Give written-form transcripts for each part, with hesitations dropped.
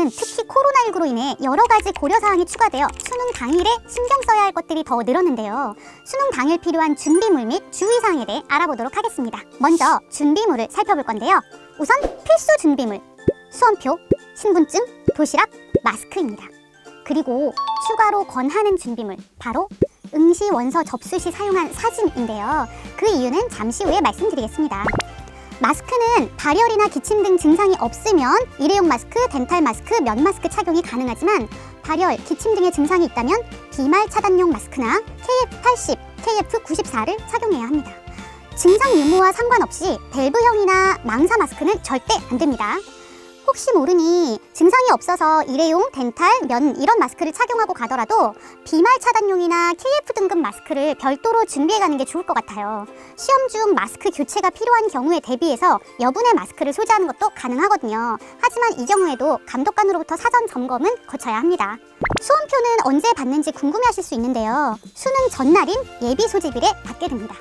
올해는 특히 코로나19로 인해 여러 가지 고려사항이 추가되어 수능 당일에 신경 써야 할 것들이 더 늘었는데요. 수능 당일 필요한 준비물 및 주의사항에 대해 알아보도록 하겠습니다. 먼저 준비물을 살펴볼 건데요. 우선 필수 준비물, 수험표, 신분증, 도시락, 마스크입니다. 그리고 추가로 권하는 준비물, 바로 응시 원서 접수 시 사용한 사진인데요. 그 이유는 잠시 후에 말씀드리겠습니다. 마스크는 발열이나 기침 등 증상이 없으면 일회용 마스크, 덴탈 마스크, 면 마스크 착용이 가능하지만 발열, 기침 등의 증상이 있다면 비말 차단용 마스크나 KF80, KF94를 착용해야 합니다. 증상 유무와 상관없이 밸브형이나 망사 마스크는 절대 안 됩니다. 혹시 모르니 증상이 없어서 일회용, 덴탈, 면 이런 마스크를 착용하고 가더라도 비말 차단용이나 KF 등급 마스크를 별도로 준비해 가는 게 좋을 것 같아요. 시험 중 마스크 교체가 필요한 경우에 대비해서 여분의 마스크를 소지하는 것도 가능하거든요. 하지만 이 경우에도 감독관으로부터 사전 점검은 거쳐야 합니다. 수험표는 언제 받는지 궁금해하실 수 있는데요. 수능 전날인 예비 소집일에 받게 됩니다.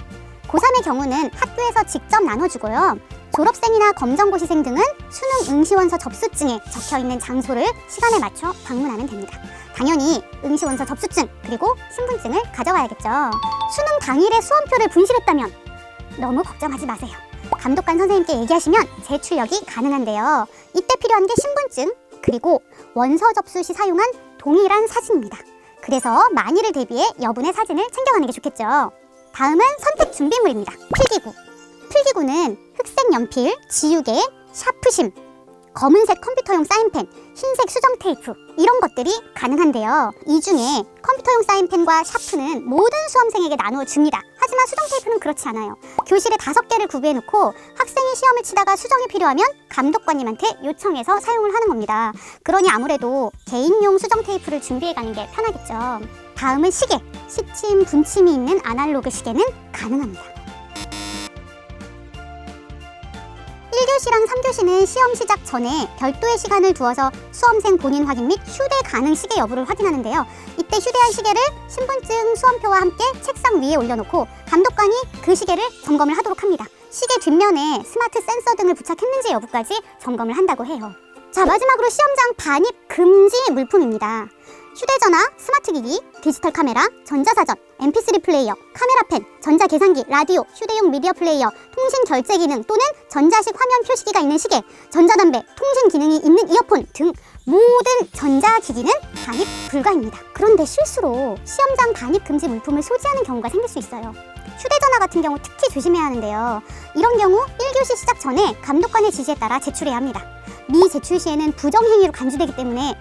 고3의 경우는 학교에서 직접 나눠주고요. 졸업생이나 검정고시생 등은 수능 응시원서 접수증에 적혀있는 장소를 시간에 맞춰 방문하면 됩니다. 당연히 응시원서 접수증 그리고 신분증을 가져와야겠죠. 수능 당일에 수험표를 분실했다면 너무 걱정하지 마세요. 감독관 선생님께 얘기하시면 제출력이 가능한데요. 이때 필요한 게 신분증 그리고 원서 접수 시 사용한 동일한 사진입니다. 그래서 만일을 대비해 여분의 사진을 챙겨가는 게 좋겠죠. 다음은 선택 준비물입니다. 필기구. 필기구는 흑색 연필, 지우개, 샤프심, 검은색 컴퓨터용 사인펜, 흰색 수정 테이프 이런 것들이 가능한데요. 이 중에 컴퓨터용 사인펜과 샤프는 모든 수험생에게 나누어 줍니다. 하지만 수정 테이프는 그렇지 않아요. 교실에 5개를 구비해 놓고 학생이 시험을 치다가 수정이 필요하면 감독관님한테 요청해서 사용을 하는 겁니다. 그러니 아무래도 개인용 수정 테이프를 준비해 가는 게 편하겠죠. 다음은 시계. 시침, 분침이 있는 아날로그 시계는 가능합니다. 1교시랑 3교시는 시험 시작 전에 별도의 시간을 두어서 수험생 본인 확인 및 휴대 가능 시계 여부를 확인하는데요. 이때 휴대한 시계를 신분증, 수험표와 함께 책상 위에 올려놓고 감독관이 그 시계를 점검을 하도록 합니다. 시계 뒷면에 스마트 센서 등을 부착했는지 여부까지 점검을 한다고 해요. 자, 마지막으로 시험장 반입 금지 물품입니다. 휴대전화, 스마트기기, 디지털 카메라, 전자사전, mp3 플레이어, 카메라 펜, 전자계산기, 라디오, 휴대용 미디어 플레이어, 통신 결제 기능 또는 전자식 화면 표시기가 있는 시계, 전자담배, 통신 기능이 있는 이어폰 등 모든 전자기기는 반입 불가입니다. 그런데 실수로 시험장 반입 금지 물품을 소지하는 경우가 생길 수 있어요. 휴대전화 같은 경우 특히 조심해야 하는데요. 이런 경우 1교시 시작 전에 감독관의 지시에 따라 제출해야 합니다. 미제출 시에는 부정행위로 간주되기 때문에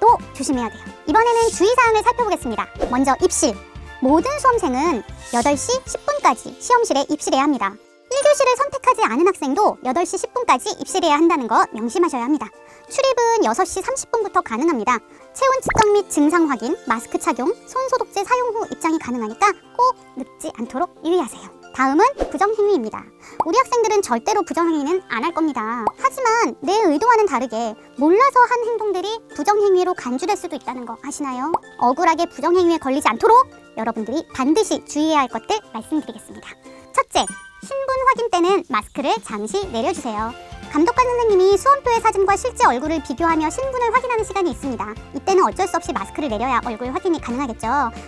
또 조심해야 돼요. 이번에는 주의사항을 살펴보겠습니다. 먼저 입실. 모든 수험생은 8시 10분까지 시험실에 입실해야 합니다. 1교시를 선택하지 않은 학생도 8시 10분까지 입실해야 한다는 거 명심하셔야 합니다. 출입은 6시 30분부터 가능합니다. 체온 측정 및 증상 확인, 마스크 착용, 손소독제 사용 후 입장이 가능하니까 꼭 늦지 않도록 유의하세요. 다음은 부정행위입니다. 우리 학생들은 절대로 부정행위는 안 할 겁니다. 하지만 내 의도와는 다르게 몰라서 한 행동들이 부정행위로 간주될 수도 있다는 거 아시나요? 억울하게 부정행위에 걸리지 않도록 여러분들이 반드시 주의해야 할 것들 말씀드리겠습니다. 첫째, 신분 확인 때는 마스크를 잠시 내려주세요. 감독관 선생님이 수험표의 사진과 실제 얼굴을 비교하며 신분을 확인하는 시간이 있습니다. 이때는 어쩔 수 없이 마스크를 내려야 얼굴 확인이 가능하겠죠.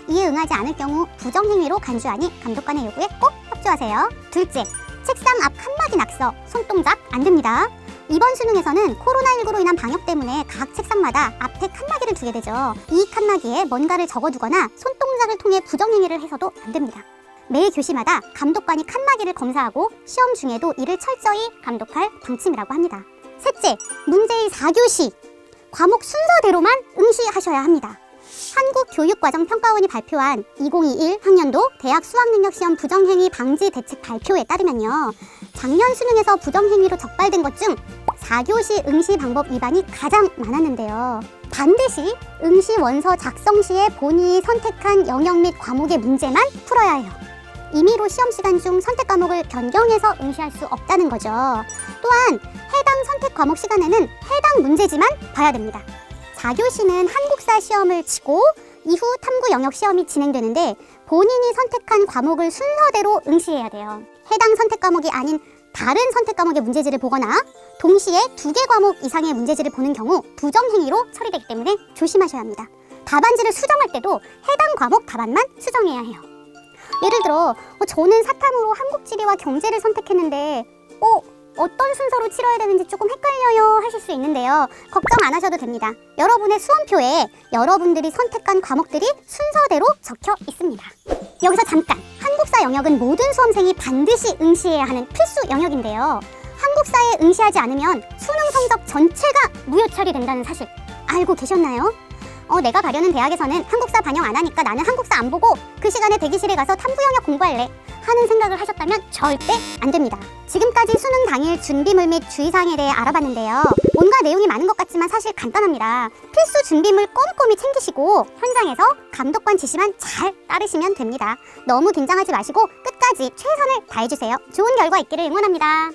이에 응하지 않을 경우 부정행위로 간주하니 감독관의 요구에 꼭 협조하세요. 둘째, 책상 앞 칸막이 낙서, 손동작 안 됩니다. 이번 수능에서는 코로나19로 인한 방역 때문에 각 책상마다 앞에 칸막이를 두게 되죠. 이 칸막이에 뭔가를 적어두거나 손동작을 통해 부정행위를 해서도 안 됩니다. 매 교시마다 감독관이 칸막이를 검사하고 시험 중에도 이를 철저히 감독할 방침이라고 합니다. 셋째, 문제의 4교시. 과목 순서대로만 응시하셔야 합니다. 한국교육과정평가원이 발표한 2021 학년도 대학 수학능력시험 부정행위 방지 대책 발표에 따르면요. 작년 수능에서 부정행위로 적발된 것 중 4교시 응시 방법 위반이 가장 많았는데요. 반드시 응시 원서 작성 시에 본인이 선택한 영역 및 과목의 문제만 풀어야 해요. 임의로 시험 시간 중 선택 과목을 변경해서 응시할 수 없다는 거죠. 또한 해당 선택 과목 시간에는 해당 문제지만 봐야 됩니다. 4교시는 한국사 시험을 치고 이후 탐구 영역 시험이 진행되는데 본인이 선택한 과목을 순서대로 응시해야 돼요. 해당 선택 과목이 아닌 다른 선택 과목의 문제지를 보거나 동시에 2개 과목 이상의 문제지를 보는 경우 부정행위로 처리되기 때문에 조심하셔야 합니다. 답안지를 수정할 때도 해당 과목 답안만 수정해야 해요. 예를 들어 저는 사탐으로 한국지리와 경제를 선택했는데 어떤 순서로 치러야 되는지 조금 헷갈려요 하실 수 있는데요. 걱정 안 하셔도 됩니다. 여러분의 수험표에 여러분들이 선택한 과목들이 순서대로 적혀 있습니다. 여기서 잠깐! 한국사 영역은 모든 수험생이 반드시 응시해야 하는 필수 영역인데요. 한국사에 응시하지 않으면 수능 성적 전체가 무효 처리된다는 사실 알고 계셨나요? 내가 가려는 대학에서는 한국사 반영 안 하니까 나는 한국사 안 보고 그 시간에 대기실에 가서 탐구 영역 공부할래 하는 생각을 하셨다면 절대 안 됩니다. 지금까지 수능 당일 준비물 및 주의사항에 대해 알아봤는데요. 뭔가 내용이 많은 것 같지만 사실 간단합니다. 필수 준비물 꼼꼼히 챙기시고 현장에서 감독관 지시만 잘 따르시면 됩니다. 너무 긴장하지 마시고 끝까지 최선을 다해주세요. 좋은 결과 있기를 응원합니다.